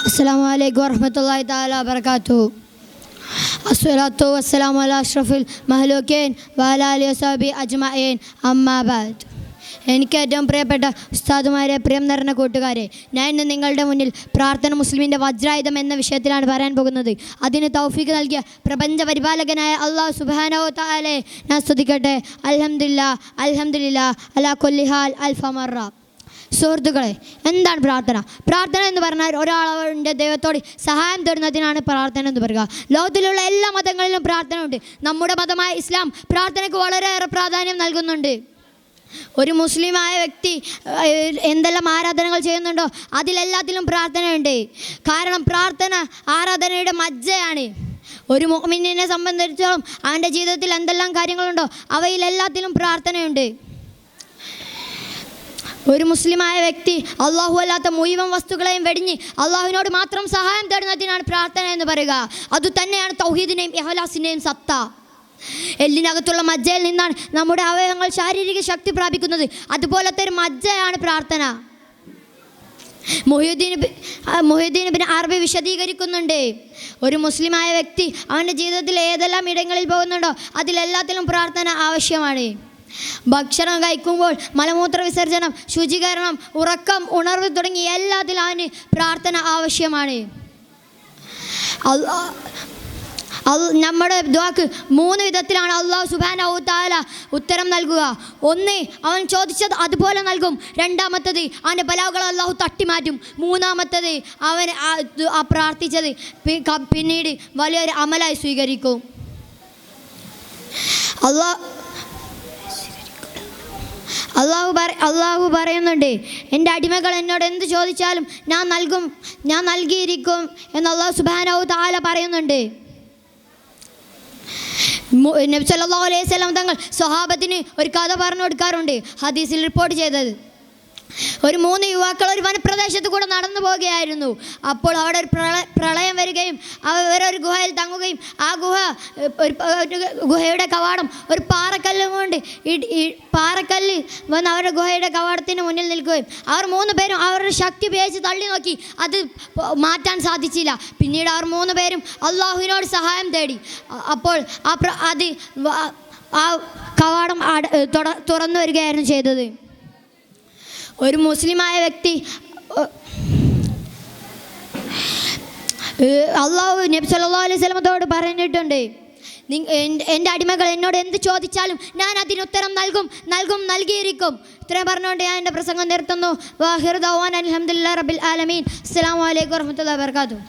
അസ്സലാമു അലൈക്കും വറഹ്മത്തുള്ളാഹി തആല വബറകാതുഹു. അസ്സലാത്തു വസ്സലാമു അലാ അഷ്റഫിൽ മഹ്ലൂക്കീൻ വഅലാ ആലിഹി വസഹ്ബിഹി അജ്മഈൻ. അമ്മാ ബഅദ്. എനിക്ക് ഏറ്റവും പ്രിയപ്പെട്ട ഉസ്താദുമാരെ, പ്രിയം നിറഞ്ഞ കൂട്ടുകാരെ, ഞാൻ ഇന്ന് നിങ്ങളുടെ മുന്നിൽ പ്രാർത്ഥന മുസ്ലിമിൻ്റെ വജ്രായുധം എന്ന വിഷയത്തിലാണ് പറയാൻ പോകുന്നത്. അതിന് തൗഫീഖ് നൽകിയ പ്രപഞ്ച പരിപാലകനായ അല്ലാഹു സുബ്ഹാനഹു വ തആലയെ ഞാൻ സ്തുതിക്കട്ടെ. അൽഹംദുലില്ലാഹ് അൽഹംദുലില്ലാഹ് അലാ കുല്ലി ഹാൽ അൽഫ മർറ. സുഹൃത്തുക്കളെ, എന്താണ് പ്രാർത്ഥന? പ്രാർത്ഥന എന്ന് പറഞ്ഞാൽ ഒരാളുടെ ദൈവത്തോട് സഹായം തേടുന്നതിനാണ് പ്രാർത്ഥന എന്ന് പറയുക. ലോകത്തിലുള്ള എല്ലാ മതങ്ങളിലും പ്രാർത്ഥന ഉണ്ട്. നമ്മുടെ മതമായ ഇസ്ലാം പ്രാർത്ഥനയ്ക്ക് വളരെയേറെ പ്രാധാന്യം നൽകുന്നുണ്ട്. ഒരു മുസ്ലിമായ വ്യക്തി എന്തെല്ലാം ആരാധനകൾ ചെയ്യുന്നുണ്ടോ അതിലെല്ലാത്തിലും പ്രാർത്ഥനയുണ്ട്. കാരണം പ്രാർത്ഥന ആരാധനയുടെ മജ്ജയാണ്. ഒരു മുഅ്മിനിനെ സംബന്ധിച്ചിടത്തോളം അവൻ്റെ ജീവിതത്തിൽ എന്തെല്ലാം കാര്യങ്ങളുണ്ടോ അവയിലെല്ലാത്തിലും പ്രാർത്ഥനയുണ്ട്. ഒരു മുസ്ലിമായ വ്യക്തി അള്ളാഹു അല്ലാത്ത മുഴുവൻ വസ്തുക്കളെയും വെടിഞ്ഞ് അള്ളാഹുവിനോട് മാത്രം സഹായം തേടുന്നതിനാണ് പ്രാർത്ഥന എന്ന് പറയുക. അതുതന്നെയാണ് തൗഹീദിൻ്റെയും ഇഖ്ലാസിൻ്റെയും സത്ത. എല്ലിനകത്തുള്ള മജ്ജയിൽ നിന്നാണ് നമ്മുടെ അവയവങ്ങൾ ശാരീരിക ശക്തി പ്രാപിക്കുന്നത്. അതുപോലത്തെ ഒരു മജ്ജയാണ് പ്രാർത്ഥന. മുഹ്യിദ്ദീൻ ഇബ്നു അറബി വിശദീകരിക്കുന്നുണ്ട്, ഒരു മുസ്ലിമായ വ്യക്തി അവൻ്റെ ജീവിതത്തിൽ ഏതെല്ലാം ഇടങ്ങളിൽ പോകുന്നുണ്ടോ അതിലെല്ലാത്തിലും പ്രാർത്ഥന ആവശ്യമാണ്. ഭക്ഷണം കഴിക്കുമ്പോൾ, മലമൂത്ര വിസർജനം, ശുചീകരണം, ഉറക്കം, ഉണർവ് തുടങ്ങി എല്ലാത്തിലും അവന് പ്രാർത്ഥന ആവശ്യമാണ്. നമ്മുടെ ദുആക്ക് 3 വിധത്തിലാണ് അല്ലാഹു സുബ്ഹാനഹു വ തആല ഉത്തരം നൽകുക. ഒന്ന്, അവൻ ചോദിച്ചത് അതുപോലെ നൽകും. രണ്ടാമത്തത്, അവൻ്റെ ബലാകൾ അല്ലാഹു തട്ടിമാറ്റും. മൂന്നാമത്തത്, അവൻ പ്രാർത്ഥിച്ചത് പിന്നീട് വലിയൊരു അമലായി സ്വീകരിക്കും. അള്ളാഹു പറയുന്നുണ്ട്, എൻ്റെ അടിമകൾ എന്നോട് എന്ത് ചോദിച്ചാലും ഞാൻ നൽകിയിരിക്കും എന്ന് അല്ലാഹു സുബ്ഹാനഹു വ തആല പറയുന്നുണ്ട്. നബി സല്ലല്ലാഹു അലൈഹി വസല്ലം തങ്ങൾ സ്വഹാബത്തിന് ഒരു കഥ പറഞ്ഞു കൊടുക്കാറുണ്ട്, ഹദീസിൽ റിപ്പോർട്ട് ചെയ്തത്. ഒരു 3 യുവാക്കൾ ഒരു വനപ്രദേശത്ത് കൂടെ നടന്നു പോവുകയായിരുന്നു. അപ്പോൾ അവിടെ ഒരു പ്രളയം വരികയും അവരൊരു ഗുഹയിൽ തങ്ങുകയും ആ ഗുഹയുടെ കവാടം ഒരു പാറക്കല്ല് വന്ന് അവരുടെ ഗുഹയുടെ കവാടത്തിന് മുന്നിൽ നിൽക്കുകയും അവർ 3 പേരും അവരുടെ ശക്തി ഉപയോഗിച്ച് തള്ളി നോക്കി. അത് മാറ്റാൻ സാധിച്ചില്ല. പിന്നീട് അവർ 3 പേരും അള്ളാഹുവിനോട് സഹായം തേടി. അപ്പോൾ ആ കവാടം തുറന്നു വരികയായിരുന്നു ചെയ്തത്. ഒരു മുസ്ലിമായ വ്യക്തി അള്ളാഹു നബി സല്ലല്ലാഹു അലൈഹി വസല്ലമയോട് പറഞ്ഞിട്ടുണ്ട്, എൻ്റെ അടിമകൾ എന്നോട് എന്ത് ചോദിച്ചാലും ഞാൻ അതിന് ഉത്തരം നൽകിയിരിക്കും. ഇത്രയും പറഞ്ഞുകൊണ്ട് ഞാൻ എൻ്റെ പ്രസംഗം നിർത്തുന്നു. വാഹിറു ദഅ്വാനാ അൽഹംദുലില്ലാഹി റബ്ബിൽ ആലമീൻ. അസ്സലാമു അലൈക്കും വറഹ്മത്തുള്ളാഹി വബറകാതുഹു.